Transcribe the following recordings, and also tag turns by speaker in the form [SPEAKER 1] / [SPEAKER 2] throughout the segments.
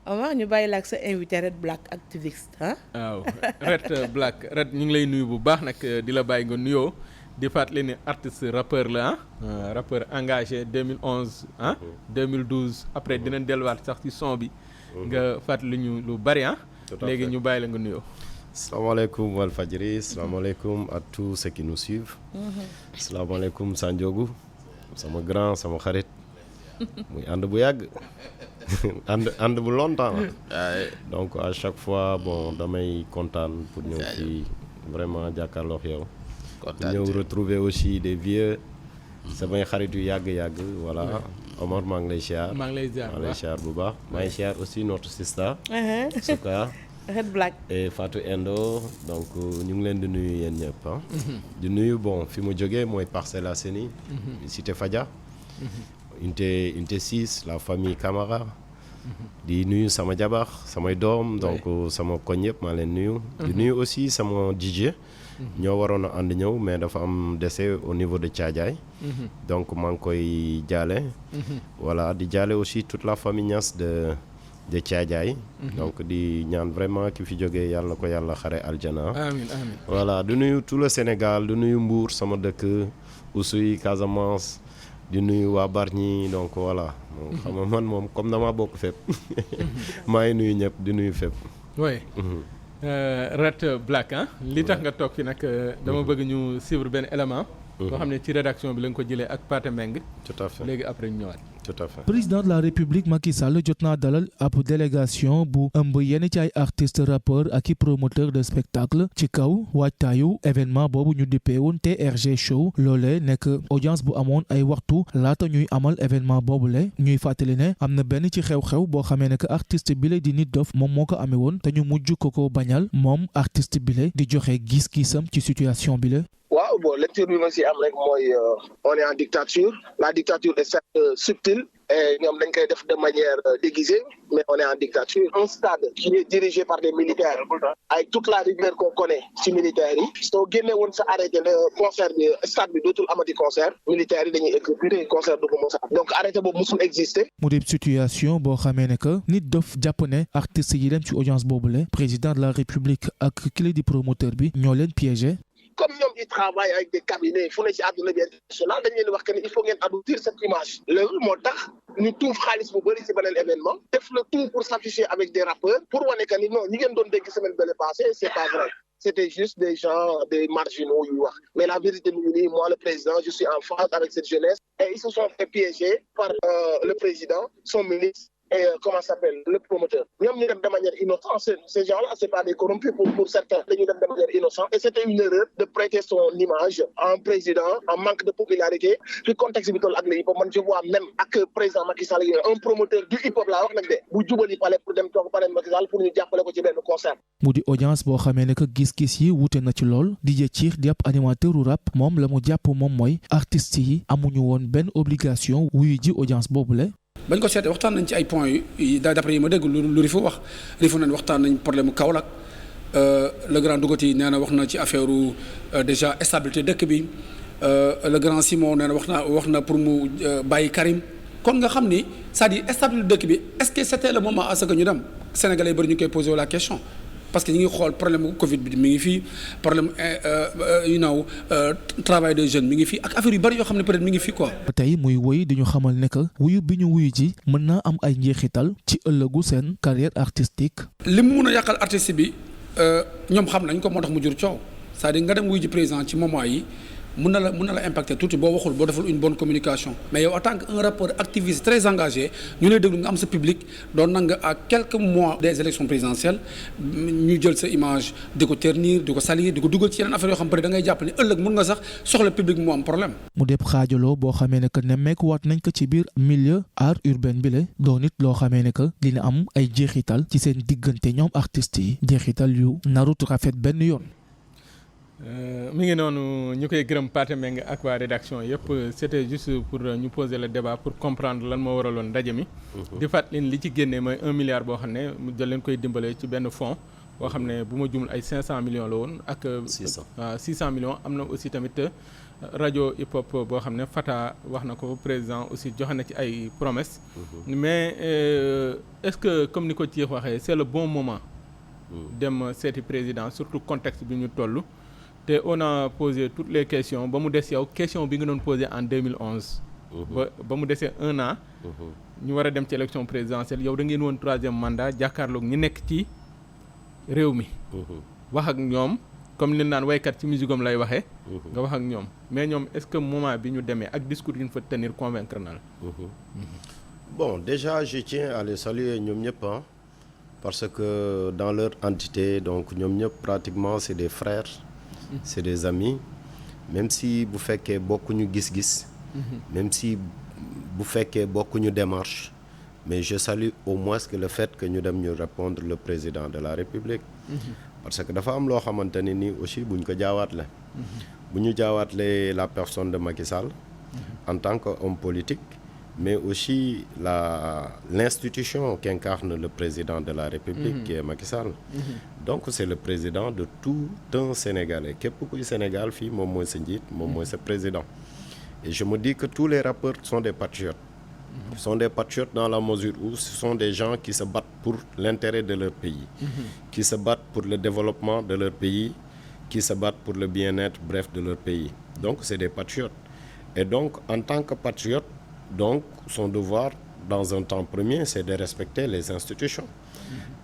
[SPEAKER 1] Omar ñu bàyyi la ak sa invité Red Black activiste ah.
[SPEAKER 2] waaw Red Black Red ñu ngi lay nuyu bu baax nag di la bàyyi nga nuyoo di fàttali ni artiste rappeur la rappeur engagé 2011 2012 après dinañ delluwaat sax ci son bi. nga fàttali ñu lu bari léegi ñu bàyyi la nga nuyoo.
[SPEAKER 3] Salaamaaleykum Walfadjri, salaamaaleykum à tous ceux qui nous suivent. Salaamaaleykum Sanjogu sama grand sama xarit muy ànd bu yàgg ànd bu longtemps donc à chaque fois bon damay kontaan pour ñëw fii vraiment jàkkaarloo yow. ñëw retrouver aussi des vieux samay xarit yu yàgg voilà Omar maa ngi lay ziar.
[SPEAKER 2] maa ngi lay ziar
[SPEAKER 3] bu baax maa ngi ziar aussi notre sister Souka
[SPEAKER 1] Red Black
[SPEAKER 3] et Fatou Endo donc ñu ngi leen di nuyu yéen ñëpp di nuyu bon fi mu jógee mooy Parcelles Assainies Cité Fadia unité 6 la famille Camara di nuyu sama jabar samay doom donc sama koñ yëpp maa leen nuyu di nuyu aussi sama DJ ñoo waroon a ànd ñëw mais dafa am décès au niveau de Thiadiaye donc maa ngi koy jaale voilà di jaale aussi toute la famille Niass de Thiadiaye donc di ñaan vraiment ki fi jógee yàlla na ko yàlla xare aljana
[SPEAKER 2] amiin amiin
[SPEAKER 3] voilà di nuyu tout le Sénégal di nuyu Mbour sama dëkk Oussouye Casamance di nuyu waa Bargny donc voilà xam nga man moom comme dama bokk fépp maa ngi nuyu ñëpp di nuyu fépp
[SPEAKER 2] oui Red Black li tax nga toog fi nag dama bëgg ñu suivre benn élément boo xam ne ci rédaction bi la nga ko jëlee ak Pathé Mbengue
[SPEAKER 3] tout à fait
[SPEAKER 2] léegi après ñu ñëwaat.
[SPEAKER 3] tout à fait.
[SPEAKER 4] président de la république Macky Sall jot naa dalal ab délégation bu ëmb yenn ci ay artistes rappeurs ak i promoteurs de spectacle ci kaw waajtaayu événement boobu ñu dippee woon TRG show loolee nekk audience bu amoon ay waxtu laata ñuy amal événement boobule ñuy fàttali ne am na benn ci xew-xew boo xamee ne que artiste bile di Nit Doff moom moo ko amee woon te ñu mujj ko bañal moom artiste bile di joxe gis-gisam ci situation bile.
[SPEAKER 5] waaw bon lecture bi ma si am rek mooy on est en dictature la dictature est certes subtile et ñoom dañ koy def de manière déguisée mais on est en dictature un stade qui est dirigé par des militaires avec toute la rigueur qu'on connaît ci militaires yi soo génne woon sa arrêté le concert bi stade bi dootul amati concert militaires yi dañuy exécuter concert du ko mos a donc arrêté boobu musul exister.
[SPEAKER 4] mu dee situation boo xamee ne que Nit Doff jàpp ne artistes yi dem ci audience boobule président de la république ak kile di promoteur bi ñoo leen piégé.
[SPEAKER 5] comme ñoom ils travaillent avec des cabinets fu ne ci àdduna bi international dañ leen di wax que ni il faut ngeen adoucir cette image loolu moo tax ñu tuuf xaalis bu bëri ci beneen événement def le tout pour s'afficher avec des rappeurs pour wane que ni non ñi ngeen doon dégg semaine bële passée c'est pas vrai c'était juste des gens des marginaux yu wax mais la vérité mu ngi nii moi le président je suis en phase avec cette jeunesse et ils se sont fait piéger par le président son ministre et comment ça s'appelle le promoteur ñoom ñu dem de manière innocente ces gens-là c'est pas des corrompus pour certains dañu dem de manière innocente et c'était une erreur de prêter son image à un président en manque de popularité fi contexte bi toll ak le hip-hop man je vois même ak président Macky Sall un promoteur du hip-hop laa wax nag de bu jubali pale pour dem toog pale Macky Sall pour ñu jàppale ko ci benn concert.
[SPEAKER 4] mu di audience boo xamee ne que gis-gis yi wuute na ci lool DJ Thiir di ab animateur u rap moom la mu jàpp moom mooy artistes yi amuñu woon benn obligation wuyu ji audience boobule.
[SPEAKER 6] bañ ko seetee waxtaan nañ ci ay points yu d'après yi ma dégg lu Rifou wax Rifou nañ waxtaan nañ problème mu Kaolack le grand Dougoti nee na wax na ci affaire déjà stabilité dëkk bi le grand Simon nee na wax na pour mu bàyyi Karim kon nga xam ni c'est-à-dire stabilité dëkk bi est-ce que c'était le moment à ce que ñu dem Sénégalais bëri ñu koy poser la question parce que ñu ngi xool problème Covid bi mi ngi fii problème travail des jeunes mi ngi fii ak affaire yu bari yoo xam ne peut-être mi ngi fii quoi.
[SPEAKER 4] tey muy woy di ñu xamal ne que wuyu bi ñu wuyu ji mën naa am ay njeexital ci ëllëgu seen carrière artistique.
[SPEAKER 6] li mu mun a yàqal artiste bi ñoom xam nañ ko moo tax mu jur coow c'est-à-dire nga dem wuyu ji président ci moment yi mun na la impacter tuuti boo waxul boo deful une bonne communication mais yow en tant que un rappeur activiste très engagé ñu lay déglu nga am sa public doon nanga à quelques mois des élections présidentielles ñu jël sa image di ko ternir di ko salir di ko dugal ci yeneen affaire yoo xam peut-être da ngay jàpp ne ëllëg mun nga sax soxla public mu am problème.
[SPEAKER 4] mu def xaajaloo boo xamee ne que nemmeeku waat nañ ko ci biir milieu art urbain bi la doon it loo xamee ne que dina am ay jeexital ci seen diggante ñoom artistes yi jeexital yu narut rafet benn yoon.
[SPEAKER 2] mi ngi noonu ñu koy gërëm Pathé Mbengue ak waa rédaction yëpp c'était juste pour ñu poser le débat pour comprendre lan moo waraloon ndaje mi. di fàttali li ci génnee mooy 1 milliard boo xam ne mu jël leen koy dimbale ci benn fonds boo xam ne bu ma jumul ay 500 millions la woon ak. 600 millions am na aussi tamit rajo hip hop boo xam ne Fata wax na ko président aussi joxe na ci ay promesses. mais est-ce que comme ni ko ci waxee c'est le bon moment. dem seeti président surtout contexte bi ñu toll. te on a posé toutes les questions ba mu des yow question bi nga doon posé en 2011. ba mu desee 1 an. ñu war a dem ci élection présidentielle yow da ngeen woon 3e mandat jàkkaarloog ñi nekk ci réew mi. wax ak ñoom comme li naan waykat ci musique am lay waxee. nga wax ak ñoom mais ñoom est-ce que moment bi ñu demee ak discours yi ñu fa tenir convaincre na la.
[SPEAKER 3] Bon, déjà je tiens à les saluer ñoom ñëpp parce que dans leur entité donc ñoom ñëpp pratiquement c'est des frères. C'est des amis même si bu fekkee bokkuñu gis-gis. même si bu fekkee bokkuñu démarche. mais je salue au moins que le fait que ñu dem ñu répondre le président de la République. parce que dafa am loo xamante ne ni aussi buñ ko jaawaatle. bu ñu jaawaatle la personne de Macky Sall. en tant qu'homme politique. mais aussi l'institution qu'incarne le président de la République qui est Macky Sall. donc c'est le président de tout un Sénégalais képp kuy Sénégal fii moom mooy sa njiit moom mooy sa président et je me dis que tous les rappeurs sont des patriotes. sont des patriotes dans la mesure où ce sont des gens qui se battent pour l'intérêt de leur pays. qui se battent pour le développement de leur pays, qui se battent pour le bien-être bref de leur pays. donc c'est des patriotes et donc en tant que patriote donc son devoir dans un temps premier c'est de respecter les institutions.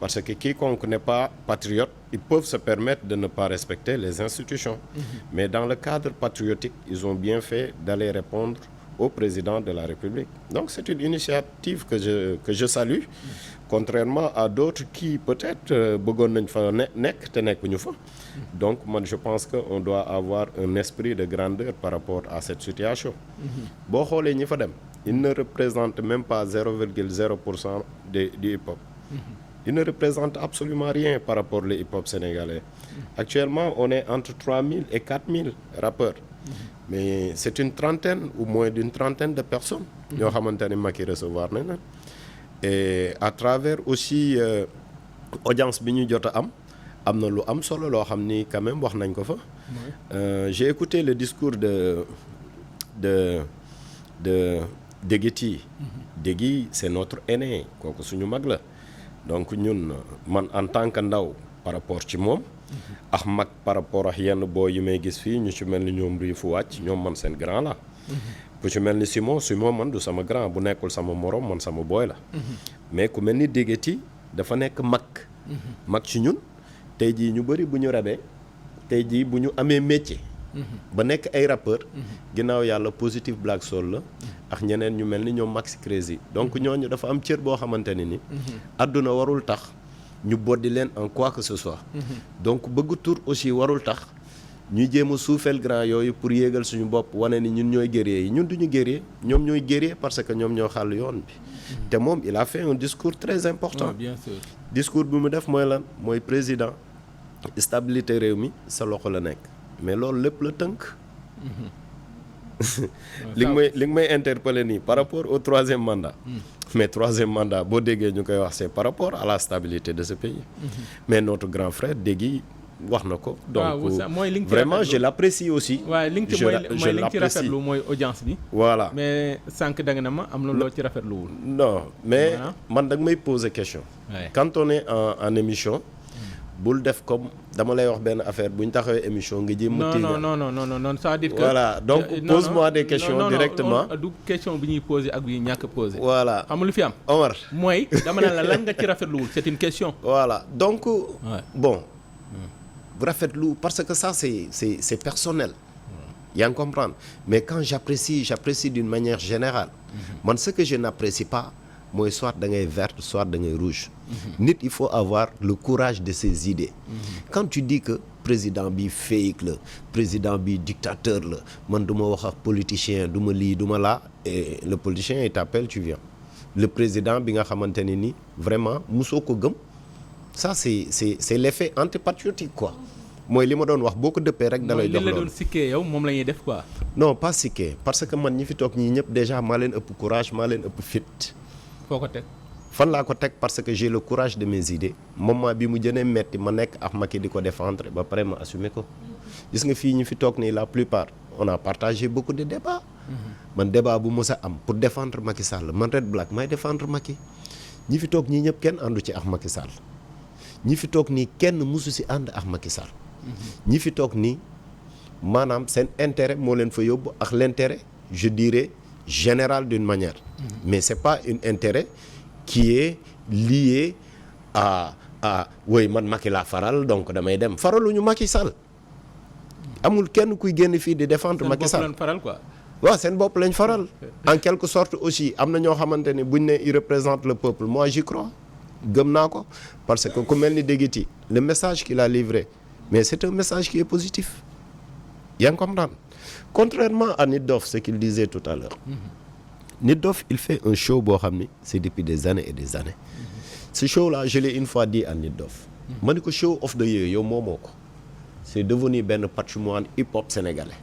[SPEAKER 3] parce que quiconque n'est pas patriote ils peuvent se permettre de ne pas respecter les institutions. mais dans le cadre patriotique ils ont bien fait d'aller répondre au président de la République. donc c'est une initiative que je salue. contrairement à d'autres qui peut-être bëggoon nañ fa nekk te nekkuñu fa. donc man je pense que on doit avoir un esprit de grandeur par rapport à cette situation. boo xoolee ñi fa dem ils ne représentent même pas 0,0% du hip-hop. ils ne représentent absolument rien par rapport au hip-hop sénégalais. actuellement on est entre 3000 et 4000 rappeurs. mais c'est une trentaine ou moins d'une trentaine de personnes. ñoo xamante ne Macky recevoir nañ la. et à travers aussi audience bi ñu jot a am na lu am solo loo xam ni quand même wax nañ ko fa. j'ai écouté le discours de Deguety. Degui c'est notre aîné kooku suñu mag la donc ñun man en tant que ndaw par rapport ci moom. ak mag par rapport ak yenn boo yi may gis fii ñu ci mel ni ñoom Riifu Wàcc ñoom man seen grand la. ku ci mel ni Simon man du sama grand bu nekkul sama morom man sama booy la. mais ku mel ni Deguety dafa nekk mag ci ñun tey jii ñu bëri bu ñu rabee tey jii bu ñu amee métier. ba nekk ay rappeur ginnaaw yàlla Positif Black Soul la. ak ñeneen ñu mel ni ñoom Maxi Crazy donc ñooñu dafa am cër boo xamante ne ni. àdduna warul tax ñu boddi leen en quoi que ce soit. donc bëgg tur aussi warul tax. ñuy jéem a suufeel grand yooyu pour yéegal suñu bopp wane ni ñun ñooy guerrier yi ñun duñu guerrier ñoom ñooy guerrier parce que ñoom ñoo xàll yoon bi. te moom il a fait un discours très important.
[SPEAKER 2] bien sûr. discours
[SPEAKER 3] bi mu def mooy lan mooy président stabilité réew mi sa loxo la nekk mais loolu lépp la tënk. li nga may interpeller nii par rapport au 3e mandat. mais 3e mandat boo déggee ñu koy wax c'est par rapport à la stabilité de ce pays. mais notre grand frère Degui wax na ko. donc vraiment je l'apprécie aussi.
[SPEAKER 2] waaw li nga ci mooy li nga ci rafetlu mooy audience bi.
[SPEAKER 3] voilà
[SPEAKER 2] mais sànq da nga ne ma am na loo ci rafetluwul.
[SPEAKER 3] non mais man da nga may poser question. quand on est en émission. bul def comme dama lay wax benn affaire bu ñu taxawee émission nga jéem a. non ça veut dire que. voilà donc pose-moi des questions directement.
[SPEAKER 2] du question bi ñuy poser ak bi ñuy ñàkk poser.
[SPEAKER 3] voilà
[SPEAKER 2] xam nga lu fi am.
[SPEAKER 3] Omar
[SPEAKER 2] mooy dama ne la lan nga ci rafetluwul c'est une question.
[SPEAKER 3] voilà donc. bon. rafetlu parce que ça c'est personnel. yaa ngi comprendre mais quand j'apprécie d'une manière générale. man ce que je n'apprécie pas mooy soit da ngay verte soit da ngay rouge. nit il faut avoir le courage de ses idées. quand tu dis que président bi fake la président bi dictateur la man du ma wax ak politicien du ma lii du ma laa et le politicien il t'appelle tu viens le président bi nga xamante ne ni vraiment musoo ko gëm ça c'est l'effet antipatriotique quoi. mooy li ma doon wax boo ko dëppee rek da lay jox loolu.
[SPEAKER 2] li la doon sikkee yow moom la ñuy def quoi.
[SPEAKER 3] non pas sikkee parce que man ñi fi toog ñii ñëpp déjà maa leen ëpp courage maa leen ëpp fit.
[SPEAKER 2] foo ko teg.
[SPEAKER 3] fan laa ko teg parce que j'ai le courage de mes idées moment bi mu jënee metti ma nekk ak Macky di ko défendre ba pare ma assumer ko gis nga fii ñu fi toog nii la plupart on a partagé beaucoup de débats. man débat bu mës a am pour défendre Macky Sall man Red Black may défendre Macky ñi fi toog ñii ñëpp kenn àndu ci ak Macky Sall ñi fi toog nii kenn musu si ànd ak Macky Sall ñi fi toog nii maanaam seen intérêt moo leen fa yóbbu ak l'intérêt je dirais général d'une manière mais c'est pas un intérêt qui est lié à woy man Macky laa faral donc damay dem faraluñu Macky Sall amul kenn kuy génn fii di défendre Macky Sall
[SPEAKER 2] faral quoi.
[SPEAKER 3] waaw seen bopp lañ faral en quelque sorte aussi am na ñoo xamante ne buñ ne il représente le peuple moi j'y crois gëm naa ko parce que ku mel ni Deguiti le message qu'il a livré mais c'est un message qui est positif yaa ngi comprendre contrairement à Nit Doff ce qu'il disait tout à l'heure Nit Doff il fait un show boo xam ni c'est depuis des années et des années ce show là je l'ai une fois dit à Nit Doff ma ni ko show of the year yow moomoo ko c'est devenu benn patrimoine hip-hop sénégalais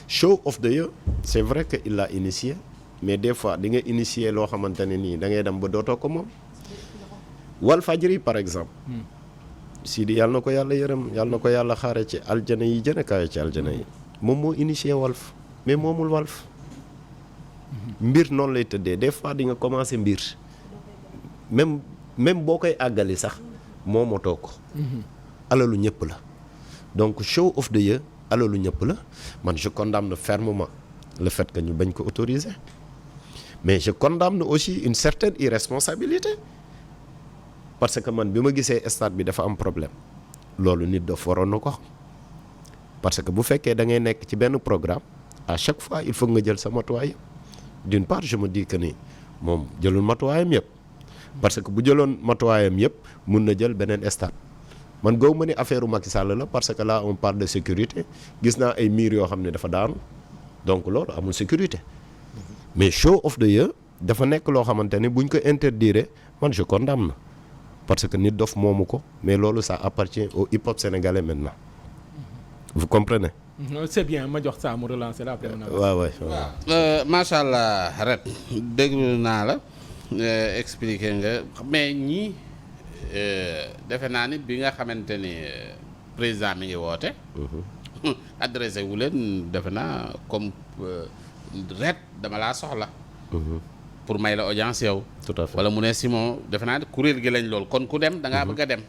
[SPEAKER 3] show of the year c'est vrai que il l'a initié mais des fois di nga initier loo xamante ne nii da ngay dem ba dootoo ko moom Walfadjri par exemple Sidi yàlla na ko yàlla yërëm yàlla na ko yàlla xaare ci aljana yi gën a kawe ci aljana yi moom moo initié Walf mais moomul Walf mbir noonu lay tëddee des fois di nga commencer mbir même boo koy àggali sax moomatoo ko alalu ñëpp la donc show of the year alalu ñëpp la man je condamne fermement le fait que ñu bañ ko autoriser mais je condamne aussi une certaine irresponsabilité parce que man bi ma gisee stade bi dafa am problème loolu Nit Doff waroon na ko xam parce que bu fekkee da ngay nekk ci benn programme à chaque fois il faut nga jël sa matuwaay d'une part je me dis que ni moom jëlul matuwaayam yëpp parce que bu jëloon matuwaayam yëpp mun na jël beneen stade man gaw ma ni affaire Macky Sall la parce que là on parle de sécurité gis naa ay miir yoo xam ne dafa daanu donc loolu amul sécurité mais show of the year dafa nekk loo xamante ni buñ ko interdire man je condamne na parce que Nit Doff moomu ko mais loolu ça appartient au hip-hop sénégalais maintenant vous comprenez.
[SPEAKER 2] c'est bien ma jox saa mu relancer la après.
[SPEAKER 3] waaw.
[SPEAKER 7] macha allah Red déglu naa la expliquer nga mais ñii defe naa ni bi nga xamante ni président mi ngi woote. adressé wu leen defe naa comme Red dama laa soxla. pour may la audience yow.
[SPEAKER 3] tout à fait
[SPEAKER 7] wala mu ne Simon defe naa kuréel gi lañ lool kon ku dem da ngaa bëgg a dem.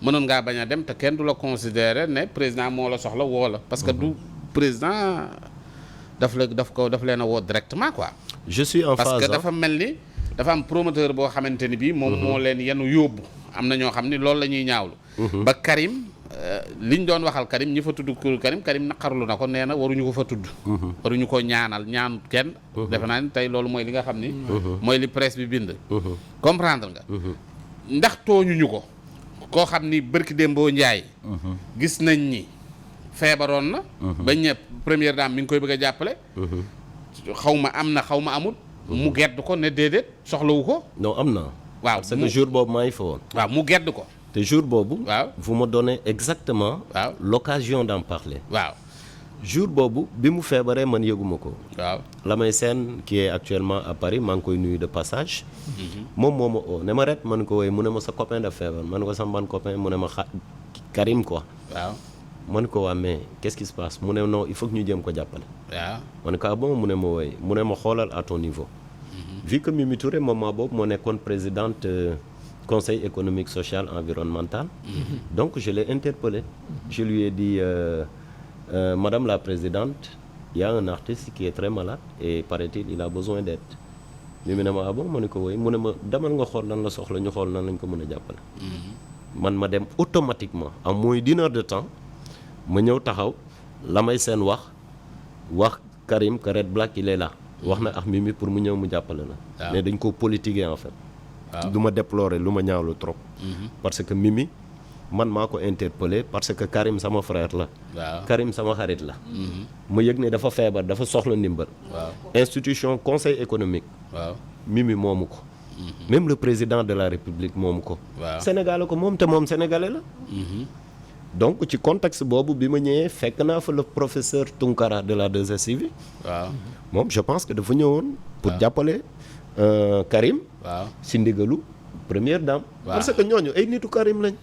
[SPEAKER 7] mënoon ngaa bañ a dem te kenn du la considérer ne président moo la soxla woo la parce que du président daf leen a woo directement quoi.
[SPEAKER 3] je suis en phase
[SPEAKER 7] parce que dafa mel ni dafa am promoteur boo xamante ni bii. moom moo leen yenu yóbbu. am na ñoo xam ni loolu la ñuy ñaawlu. ba Karim liñ doon waxal Karim ñi fa tudd Karim naqarlu na ko nee na waruñu ko fa tudd. waruñu ko ñaanal ñaan kenn. defe naa ni tey loolu mooy li nga xam ni. mooy li presse bi bind. comprendre nga. ndax tooñuñu ko. koo xam ni bërki Dembo Njaay gis nañ ni feebaroon na. ba ñëpp première dame mi ngi koy bëgg a jàppale. xaw ma am na xaw ma amul. mu gedd ko ne déedéet soxlawu ko.
[SPEAKER 3] non am na.
[SPEAKER 7] waaw
[SPEAKER 3] parce que jour boobu maa ngi fa woon.
[SPEAKER 7] waaw mu gedd ko.
[SPEAKER 3] te jour boobu.
[SPEAKER 7] waaw
[SPEAKER 3] vous me donnez exactement.
[SPEAKER 7] waaw
[SPEAKER 3] l'occasion d'en parler.
[SPEAKER 7] waaw
[SPEAKER 3] jour boobu bi mu feebaree man yëguma ko.
[SPEAKER 7] waaw
[SPEAKER 3] Lamay Sène qui est actuellement à Paris maa ngi koy nuyu de passage. moom moo ma oo ne ma Red man ko woy mu ne ma sa copain de feebar man ko sama ban copain mu ne ma Karim quoi.
[SPEAKER 7] waaw
[SPEAKER 3] man ko waa mais qu'est-ce qui se passe mu ne non il faut que ñu jéem ko jàppale.
[SPEAKER 7] waaw
[SPEAKER 3] man ko ah bon mu ne ma woy mu ne ma xoolal à ton niveau. vu que Mimi Touré moment boobu moo nekkoon présidente conseil économique social environnemental. donc je l'ai interpellé. je lui ai dit madame la présidente il y a un artiste qui est très malade et paraît-il il a besoin d'aide. Mimi ne ma ah bon ma ne ko woy mu ne ma demal nga xool nan la soxla ñu xool nan lañ ko mën a jàppale. man ma dem automatiquement en moins d'une heure de temps ma ñëw taxaw Lamay Sène wax Karim que Red Black il est là. wax na ak Mimi pour mu ñëw mu jàppale la. mais dañ ko politiquer en fait. du ma déplorer lu ma ñaawlu trop. parce que Mimi man maa ko interpellé parce que Karim sama frère la. Karim sama xarit la. ma yëg ne dafa feebar dafa soxla ndimbal. institution conseil économique. Mimi moomu ko. même le président de la république moomu ko. Sénégal ko moom te moom sénégalais la. donc ci contexte boobu bi ma ñëwee fekk naa fa le professeur Tunkara de la 2STV. moom je pense que dafa ñëwoon. pour jàppale Karim. si ndigalu première dame. parce que ñooñu ay nitu Karim lañ.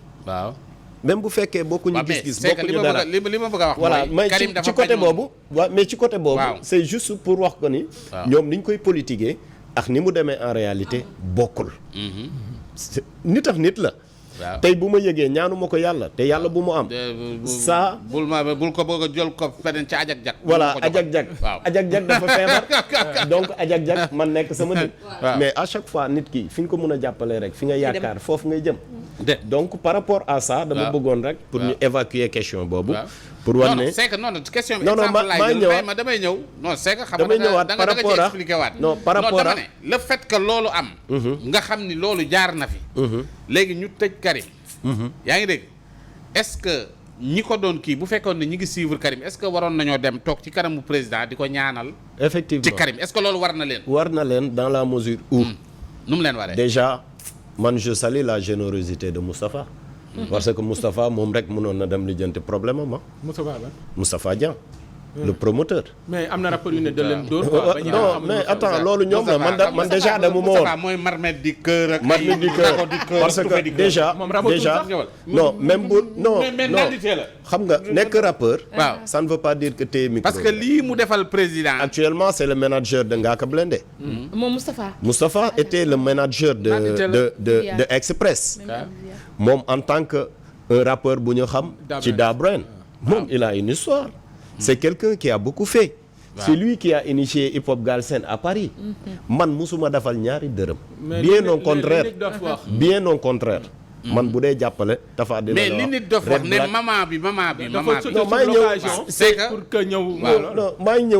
[SPEAKER 3] même bu fekkee bokkuñu gis-gis bokkuñu dara
[SPEAKER 7] li ma bëgg a wax
[SPEAKER 3] voilà mais ci côté boobu waaw mais ci côté boobu
[SPEAKER 7] waaw.
[SPEAKER 3] c'est juste pour wax ko ni ñoom ni ñu koy politiquer ak ni mu demee en réalité bokkul nit ak nit la
[SPEAKER 7] waaw
[SPEAKER 3] tey bu ma yëgee ñaanu ma ko yàlla te yàlla bu mu am ça
[SPEAKER 7] bul ko bëgg a jël ko feneen ca ajak-jak
[SPEAKER 3] voilà ajak-jak
[SPEAKER 7] waaw
[SPEAKER 3] ajak-jak dafa feebar donc ajak-jak man nekk sama nit mais à chaque fois nit ki fi nga ko mën a jàppalee rek fi nga yaakaar foofu ngay jëm donc par rapport à ça dama bëggoon rek pour ñu évacuer question boobu pour wan ne
[SPEAKER 7] c'est que non question bi
[SPEAKER 3] non non maa ñëwaat
[SPEAKER 7] ma damay ñëw non c'est que xam
[SPEAKER 3] damay ñëwaat par rapport à
[SPEAKER 7] expliqué waat
[SPEAKER 3] non par rapport à
[SPEAKER 7] dama ne le fait que loolu am nga xam ni loolu jaar na fi léegi ñu tëj Karim yaa ngi dégg est-ce que ñi ko doon kii bu fekkoon ne ñi ngi suivre Karim est-ce que waroon nañoo dem toog ci kanamu président di ko ñaanal
[SPEAKER 3] effectivement
[SPEAKER 7] ci Karim est-ce que loolu war na leen
[SPEAKER 3] war na leen dans la mesure où
[SPEAKER 7] nu mu leen waree
[SPEAKER 3] déjà man je salue la générosité de Moustapha parce que Moustapha moom rek mënoon na dem lijjanti problème am Moustapha Dieng le promoteur.
[SPEAKER 2] mais am na rapport yu ne da leen dóor quoi.
[SPEAKER 3] non mais attends loolu ñoom la man déjà dama ma woon.
[SPEAKER 7] mooy marmite di cœur ak
[SPEAKER 3] marmite du cœur parce que déjà non même bu non xam nga nekk rappeur.
[SPEAKER 7] waaw
[SPEAKER 3] ça ne veut pas dire que téye micro.
[SPEAKER 7] parce que lii mu defal président.
[SPEAKER 3] actuellement c'est le manager de Ngaaka Blindé.
[SPEAKER 1] moom Moustapha.
[SPEAKER 3] Moustapha était le manager de Express. moom en tant que un rappeur bu ñu xam. ci Da Brain moom il a une histoire. c'est quelqu'un qui a beaucoup fait. C'est lui qui a initié Hip Hop Galsen à Paris. man musuma defal ñaari dërëm. bien au contraire bien au contraire. man bu dee jàppale. dafa dina
[SPEAKER 7] mais li nit dof wax ne maman bi.
[SPEAKER 3] non maa ngi ñëw
[SPEAKER 7] c'est que
[SPEAKER 2] pour que ñëw.
[SPEAKER 3] non maa ngi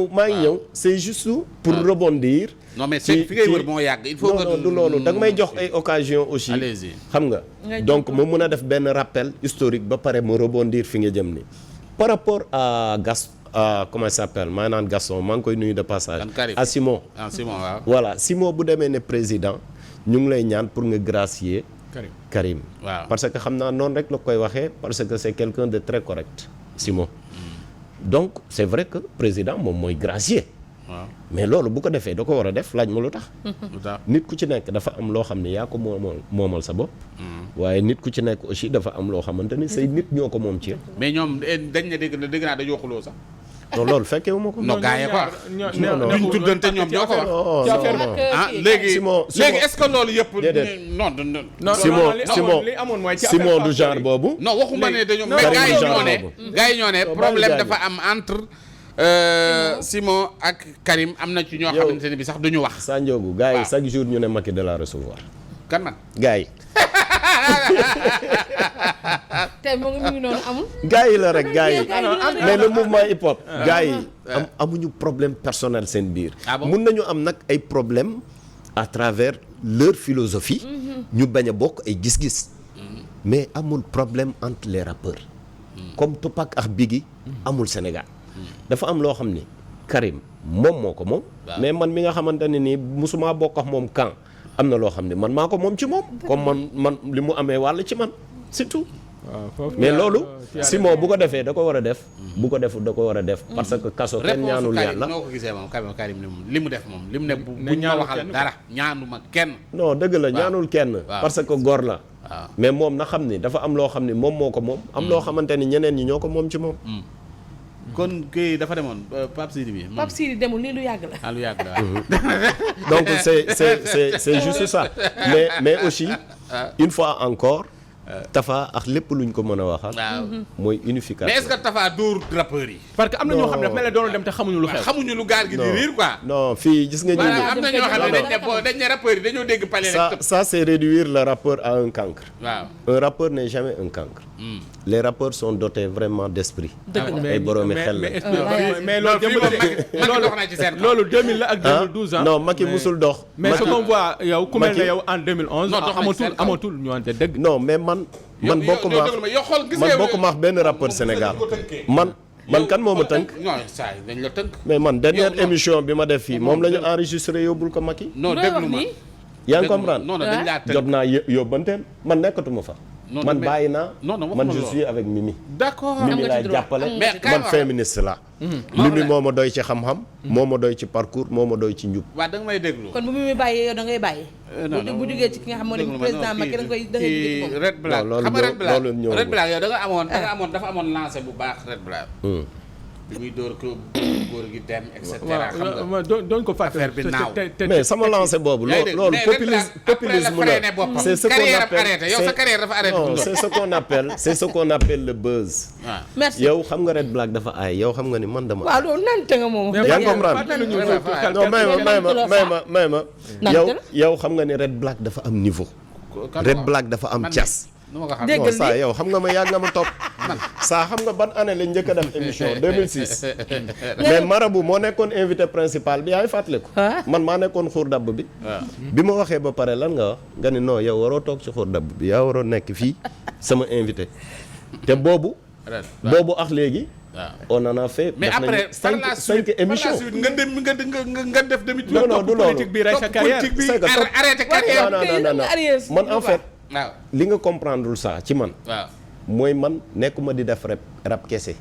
[SPEAKER 3] ñëw c'est juste pour rebondir.
[SPEAKER 7] non mais c'est fi ngay wër moo yàgg il faut que
[SPEAKER 3] non du loolu da nga may jox ay occasion aussi.
[SPEAKER 7] allez-y
[SPEAKER 3] xam nga donc ma mun a def benn rappel historique ba pare ma rebondir fi nga jëm ni par rapport à comment il s'appelle maa naan Gaston maa ngi koy nuyu de passage. à Simon.
[SPEAKER 7] Simon waaw.
[SPEAKER 3] voilà Simon bu demee ne président ñu ngi lay ñaan pour nga gracier Karim.
[SPEAKER 7] waaw
[SPEAKER 3] parce que xam naa noonu rek la koy waxee parce que c'est quelqu'un de très correct Simon. donc c'est vrai que président moom mooy gracier.
[SPEAKER 7] waaw
[SPEAKER 3] mais loolu bu ko defee da ko war a def laaj ma lu tax. nit ku ci nekk dafa am loo xam ne yaa ko moomal sa bopp. waaye nit ku ci nekk aussi dafa am loo xamante ni say nit ñoo ko moom ci yow.
[SPEAKER 7] mais ñoom dañ ne dégg naa dañoo xuloo sax.
[SPEAKER 3] non loolu fekkee wu ma ko.
[SPEAKER 7] non gaa yee ko wax.
[SPEAKER 3] non
[SPEAKER 7] duñ tuddante ñoom ñoo ko wax. léegi est-ce que loolu yëpp.
[SPEAKER 3] Simon du genre boobu.
[SPEAKER 7] non waxuma ne dañoo mais gaa yi ñoo ne problème dafa am entre. Simon ak Karim am na ci ñoo xamante ne bi sax duñu wax.
[SPEAKER 3] Sa Ndiogou gars yi chaque jour ñu ne Macky de la recevoir.
[SPEAKER 7] kan man
[SPEAKER 3] gars yi.
[SPEAKER 1] tey mu ngi noonu amul.
[SPEAKER 3] gars yi la rek gars yi mais le mouvement hip hop. gars yi amuñu problème personnel seen biir. mun nañu am nag ay problème à travers leur philosophie. ñu bañ a bokk ay gis-gis. mais amul problème entre les rappeurs. comme Tupac ak Biggie amul Sénégal. dafa am loo xam ni Karim moom moo ko moom. mais man mi nga xamante ne nii musuma bokk ak moom camp am na loo xam ne man maa ko moom ci moom. comme man li mu amee wàll ci man c'est tout. mais loolu Simon bu ko defee da ko war a def. bu ko deful da ko war a def. parce que kaso kenn ñaanul yàlla.
[SPEAKER 7] noo ko gisee moom Karim li mu def moom li mu ne bu ñu waxal dara ñaanuma kenn.
[SPEAKER 3] non dëgg la ñaanul kenn. parce que góor la. mais moom na xam ni dafa am loo xam ni moom moo ko moom. am loo xamante ni ñeneen ñi ñoo ko moom ci moom.
[SPEAKER 7] kon kii dafa demoon Pape Sidi bi.
[SPEAKER 1] Pape Sidi demul lii lu yàgg la.
[SPEAKER 7] lu yàgg la
[SPEAKER 3] donc c'est juste ça mais aussi une fois encore. Tafa ak lépp luñ ko mën a waxal. mooy unification.
[SPEAKER 7] mais est-ce que Tafa dóor rappeurs yi.
[SPEAKER 2] parce que am na ñoo xam ne mel ne doon dem te xamuñu lu xew.
[SPEAKER 7] xamuñu lu gaar gi di riir quoi.
[SPEAKER 3] non fii gis nga ñu
[SPEAKER 7] am na ñoo xam ne dañ ne rappeurs yi dañoo dégg palais rek.
[SPEAKER 3] ça c'est réduire le rappeur à un cancre.
[SPEAKER 7] waaw
[SPEAKER 3] un rappeur n'est jamais un cancre. les rappeurs sont dotés vraiment d'esprit. ay boroomi xel la.
[SPEAKER 2] mais loolu 2000 la ak 2012
[SPEAKER 3] non Macky musul dox.
[SPEAKER 2] mais ce qu'on voit yow ku mel ne yow en 2011. amatul ñu wante dëgg.
[SPEAKER 3] non mais man bokkuma ak benn rappeur Sénégal man kan moo ma tënk.
[SPEAKER 7] non saa yi dañ la tënk.
[SPEAKER 3] mais man dernière émission bi ma def fii moom la ñu enregistré yóbbul ko Macky.
[SPEAKER 7] non déglu ma
[SPEAKER 3] yaa ngi comprendre
[SPEAKER 7] non dañ laa tënk
[SPEAKER 3] jot naa yóbbanteel man nekkatuma fa.
[SPEAKER 7] non
[SPEAKER 3] man
[SPEAKER 7] mais-
[SPEAKER 3] bàyyi naa.
[SPEAKER 7] non non
[SPEAKER 3] man
[SPEAKER 7] waxuma
[SPEAKER 3] je
[SPEAKER 7] loolu.
[SPEAKER 3] suis avec Mimi.
[SPEAKER 7] d'accord
[SPEAKER 3] Mimi
[SPEAKER 1] nga ci
[SPEAKER 3] laay
[SPEAKER 1] droit,
[SPEAKER 3] jàppale
[SPEAKER 1] am nga
[SPEAKER 7] mais
[SPEAKER 1] ci
[SPEAKER 7] kay
[SPEAKER 3] man
[SPEAKER 7] wax
[SPEAKER 3] féministe la. Mimi moo ma doy ci xam-xam. moo ma doy ci parcours moo ma doy ci njub.
[SPEAKER 7] waa da nga may déglu.
[SPEAKER 1] kon bu mu bàyyee yow da ngay bàyyi.
[SPEAKER 7] non
[SPEAKER 1] bu jógee ci ki nga xam moo ne président Macky da nga koy da ngay jóge ci moom.
[SPEAKER 7] Red Black
[SPEAKER 3] Non, loolu
[SPEAKER 7] xam nga Red Black
[SPEAKER 3] loolu ñëwagul.
[SPEAKER 7] Red Black yow da nga amoon dafa amoon lancé bu baax Red Black. bi muy door ko góor gi dem et cetera xam nga.
[SPEAKER 2] waaw doon ko fàtte.
[SPEAKER 7] affaire bi naaw.
[SPEAKER 3] mais sama lancé boobu.
[SPEAKER 7] yaa ngi dégg
[SPEAKER 3] loolu
[SPEAKER 7] mais Red Black
[SPEAKER 3] populisme
[SPEAKER 7] après la freiné boppam.
[SPEAKER 3] c'est ce qu'on
[SPEAKER 7] carrière
[SPEAKER 3] appelle
[SPEAKER 7] arrêté yow sa carrière dafa arrêté.
[SPEAKER 3] non c'est ce qu'on appelle le buzz.
[SPEAKER 7] waaw.
[SPEAKER 1] merci
[SPEAKER 3] yow xam nga Red Black dafa aay yow xam nga ni man dama.
[SPEAKER 1] waaw loolu nante nga moom.
[SPEAKER 3] yaa ngi comprendre non may ma yow xam nga ni Red Black dafa am niveau. Red Black dafa am cas.
[SPEAKER 7] nu ma ko xam
[SPEAKER 1] Dégg
[SPEAKER 3] non
[SPEAKER 1] nga
[SPEAKER 3] saa
[SPEAKER 1] lii.
[SPEAKER 3] yow xam nga ma yàgg nga ma topp. saa xam nga ban année lañ njëkk a def émission 2006. mais Marabout moo nekkoon invité principal bi yaa ngi fàttaliku. man maa nekkoon xuur dabb bi. bi ma waxee ba pare lan nga wax nga ni non yow waroo toog ci xuur dabb bi yaa waroo nekk fii sama invité. te boobu. boobu ak léegi. on en a fait.
[SPEAKER 7] mais après par la suite
[SPEAKER 3] cinq émissions.
[SPEAKER 7] nga def demi tour.
[SPEAKER 3] non non du loolu
[SPEAKER 2] politique bi rey sa carrière.
[SPEAKER 7] politique bi
[SPEAKER 3] c'est que topp-
[SPEAKER 7] arrêté carrière.
[SPEAKER 3] non man en fait.
[SPEAKER 7] waaw
[SPEAKER 3] li nga comprendreul ça ci man.
[SPEAKER 7] waaw.
[SPEAKER 3] mooy man nekkuma di def rap kese.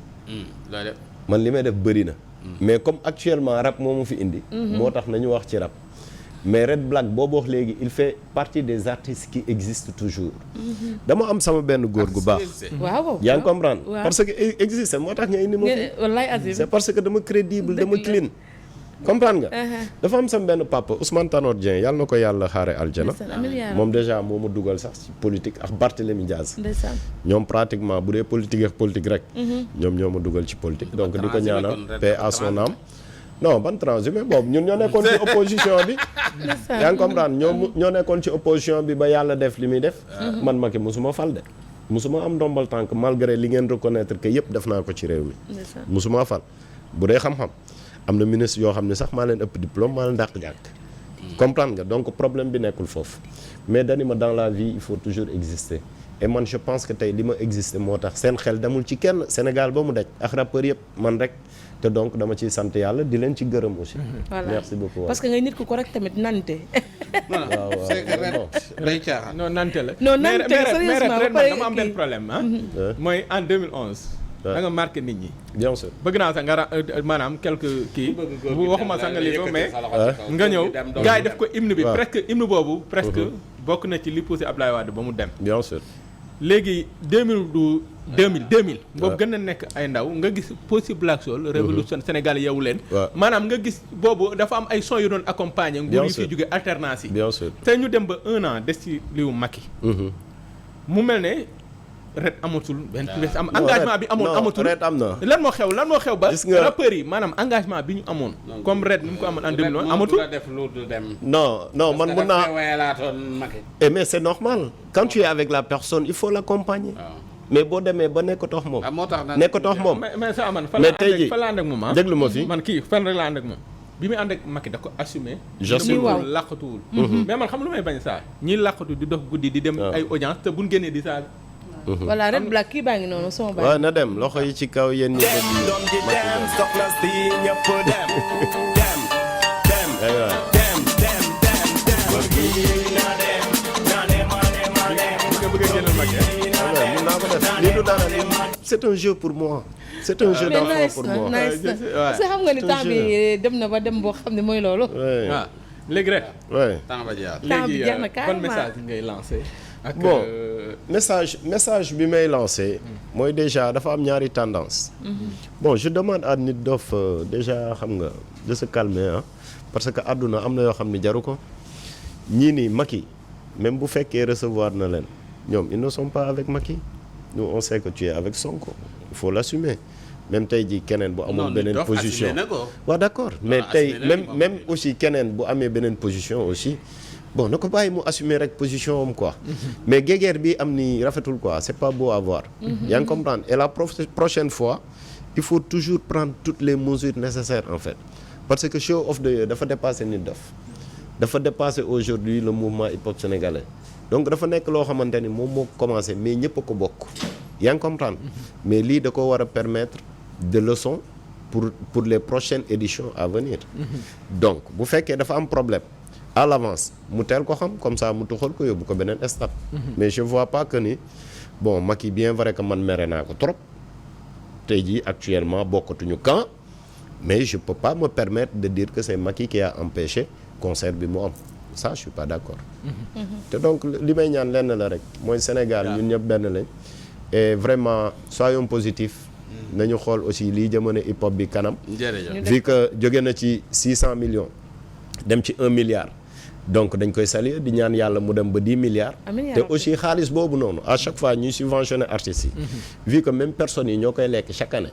[SPEAKER 7] loolu def.
[SPEAKER 3] man li may def bëri na. mais comme actuellement rap moo ma fi indi. moo tax nañu wax ci rap. mais Red Black boobu wax léegi il fait partie des artistes qui existent toujours. dama am sama benn góor gu baax.
[SPEAKER 1] waaw
[SPEAKER 3] yaa ngi comprendre.
[SPEAKER 1] waaw.
[SPEAKER 3] parce que existe moo tax nga indi ma fi.
[SPEAKER 1] wallaay Azim.
[SPEAKER 3] c'est parce que dama crédible dama clean. comprendre nga. dafa am sama benn papa Ousmane Tanor Dieng yàlla na ko yàlla xaare aljana. moom déjà moo ma dugal sax ci politique ak Barthélémy Diaz.
[SPEAKER 1] ndeysaan.
[SPEAKER 3] ñoom pratiquement bu dee politique ak politique rek. ñoom ñoo ma dugal ci politique. donc di ko ñaanal paix à son âme. non ban transhumé boobu ñun ñoo nekkoon ci opposition bi. yaa ngi comprendre ñoo nekkoon ci opposition bi ba yàlla def li muy def. man Macky musuma fal de. musuma am ndombal tànk malgré li ngeen reconnaître que yëpp def naa ko ci réew mi. musuma fal bu dee xam-xam. am na ministre yoo xam ne sax maa leen ëpp diplôme maa leen dàq jàng. comprendre nga donc problème bi nekkul foofu. mais dani ma dans la vie il faut toujours exister. et man je pense que tey li ma exister moo tax seen xel demul ci kenn Sénégal ba mu daj ak rappeur yëpp man rek. te donc dama ciy sant yàlla di leen ci gërëm aussi.
[SPEAKER 1] voilà
[SPEAKER 3] merci beaucoup.
[SPEAKER 1] parce que ngay nit ku correct tamit nante.
[SPEAKER 3] waaw
[SPEAKER 7] c'est que ren day caaxaan.
[SPEAKER 2] non nante la.
[SPEAKER 1] non nante sérieusement ba pare
[SPEAKER 2] dama am benn problème mooy en 2011. da nga marqué nit ñi.
[SPEAKER 3] bien sûr.
[SPEAKER 2] bëgg naa sax nga maanaam quelques kii. waxuma sax nga lii ko mais. nga ñëw gars yi def ko hymne bi. presque hymne boobu. presque bokk na ci li poussé Abdoulaye Wade ba mu dem.
[SPEAKER 3] bien sûr.
[SPEAKER 2] léegi 2000. boobu gën na nekk ay ndaw nga gis possible Black Soul. révolution Sénégal yeewu leen. maanaam nga gis boobu dafa am ay son yu doon accompagner. nguur yi fi jóge alternance yi.
[SPEAKER 3] bien sûr.
[SPEAKER 2] te ñu dem ba 1 an des ci liwu Macky. mu mel ne. ret amatul benn am engagement bi amoon amatul
[SPEAKER 3] ret am na.
[SPEAKER 2] lan moo xew ba
[SPEAKER 3] gis nga
[SPEAKER 2] rappeurs yi maanaam engagement bi ñu amoon comme ret ni mu ko amoon en 2001 amatul
[SPEAKER 7] def lu dem.
[SPEAKER 3] non man mun naa
[SPEAKER 7] wayalaatoon Macky.
[SPEAKER 3] mais c'est normal quand tu es avec la personne il faut l'accompagner. mais boo demee ba nekkatoo ak moom.
[SPEAKER 7] moo tax nag
[SPEAKER 3] nekkatoo ak moom.
[SPEAKER 2] mais ça man
[SPEAKER 3] mais tey jii
[SPEAKER 2] fa la ànd ak moom
[SPEAKER 3] déglu ma fi
[SPEAKER 2] man kii fan rek la ànd ak moom bi muy ànd ak Macky da ko assumer.
[SPEAKER 3] j'assume
[SPEAKER 1] waaw
[SPEAKER 2] làqatuwul mais man xam lu may bañ saa ñiy làqatu di dox guddi di dem ay audience te buñ génnee di saa
[SPEAKER 1] voilà Red Black kii baa ngi noonu sama baa
[SPEAKER 3] waaw na dem loxo yi ci kaw yéen ñi
[SPEAKER 8] doom ji dem soxna si ñëpp dem dem dem dem
[SPEAKER 3] mun naa ko def lii du dara c'est un jeu pour moi c'est un jeu d'enfant pour moi
[SPEAKER 1] nice na parce que xam nga ni temps bi dem na ba dem boo xam ne mooy loolu
[SPEAKER 2] waaw léegi rek
[SPEAKER 7] temps ba jaar
[SPEAKER 1] bi jeex na
[SPEAKER 2] ban
[SPEAKER 1] carrément
[SPEAKER 2] message ngay lancé ak
[SPEAKER 3] bon message bi may lancé mooy déjà dafa am ñaari tendance bon je demande à Nit Doff déjà xam nga de se calmer parce que àdduna am na yoo xam ne jaru ko ñii nii Macky même bu fekkee recevoir na leen ñoom ils ne sont pas avec Macky nous on sait que tu es avec Sonko il faut l'assumer même tey jii keneen bu amul beneen position waaw d'accord mais tey même aussi keneen bu amee beneen position aussi bon na ko bàyyi mu assumer rek position am quoi mais guéguerre bi am ni rafetul quoi c'est pas beau à voir yaa ngi comprendre et la prochaine fois il faut toujours prendre toutes les mesures nécessaires en fait parce que show of the year dafa dépasser Nit Doff dafa dépasser aujourd'hui le mouvement hip-hop sénégalais donc dafa nekk loo xamante ni moom moo commencé mais ñëpp a ko bokk yaa ngi comprendre mais lii da ko war a permettre de leçons pour les prochaines éditions à venir donc bu fekkee dafa am problème à l'avance mu teel ko xam comme ça mu tuxal ko yóbbu ko beneen stade mais je vois pas que ni bon Macky bien vrai que man mere naa ko trop tey jii actuellement bokkatuñu camp mais je peux pas me permettre de dire que c'est Macky qui a empêché concert bi mu am ça je suis pas d'accord. te donc li may ñaan lenn la rek mooy Sénégal ñun ñëpp benn lañ et vraiment soyons positifs. nañu xool aussi lii jamono hip hop bi kanam.
[SPEAKER 7] jërëjëf
[SPEAKER 3] vu que jóge na ci 600 millions dem ci 1 milliard. donc dañ koy saluer di ñaan yàlla mu dem ba 10 milliards. te aussi xaalis boobu noonu à chaque fois ñuy subventionner artistes yi. vu que même personnes yi ñoo koy lekk chaque année.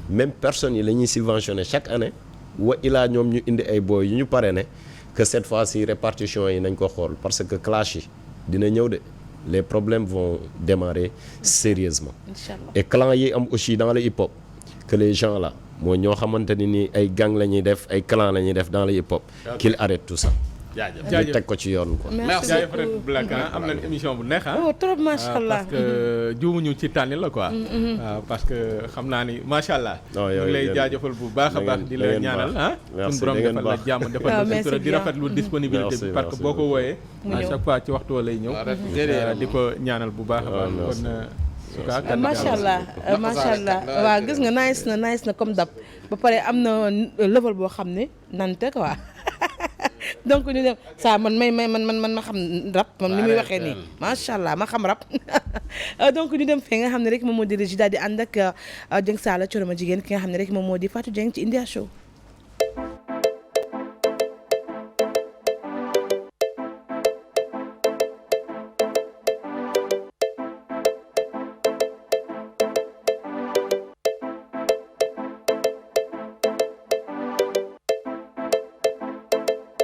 [SPEAKER 3] même personnes yi la ñuy subventionner chaque année. wa ilaa ñoom ñu indi ay booy yu ñu pare ne que cette fois-ci répartition yi nañ ko xool parce que clash yi dina ñëw de. les problèmes vont démarrer sérieusement. Inch'Allah. Et clan yi am aussi dans le hip-hop que les gens là mooy ñoo xamante ni ay gang la ñuy def ay clan la ñuy def dans le hip-hop. qu'ils arrêtent tout ça.
[SPEAKER 7] jaajëf
[SPEAKER 3] teg ko ci yoon quoi.
[SPEAKER 1] merci
[SPEAKER 2] jaajëf Red Black am nañ émission bu neex
[SPEAKER 1] oh trop macha allah
[SPEAKER 2] parce que juumuñu ci tànni la quoi. waaw parce que xam naa ni macha allah.
[SPEAKER 3] non
[SPEAKER 2] ñu ngi lay jaajëfal bu baax a baax di la ñaanal suñu borom defal la jàmm defal la sutura di rafetlu disponibilité bi parce que boo ko wooyee. à chaque fois ci waxtu lay ñëw. di ko ñaanal bu baax a baax kon.
[SPEAKER 1] macha allah waaw gis nga nice na comme dab ba pare am na level boo xam ne nante quoi. donc ñu dem saa man ma xam rap moom ni muy waxee nii macha allah ma xam rap donc ñu dem fee nga xam ne rek moom moo di régie daal di ànd ak Dieng Saala Coroma jigéen ki nga xam ne rek moom moo di Fatou Dieng ci India Show.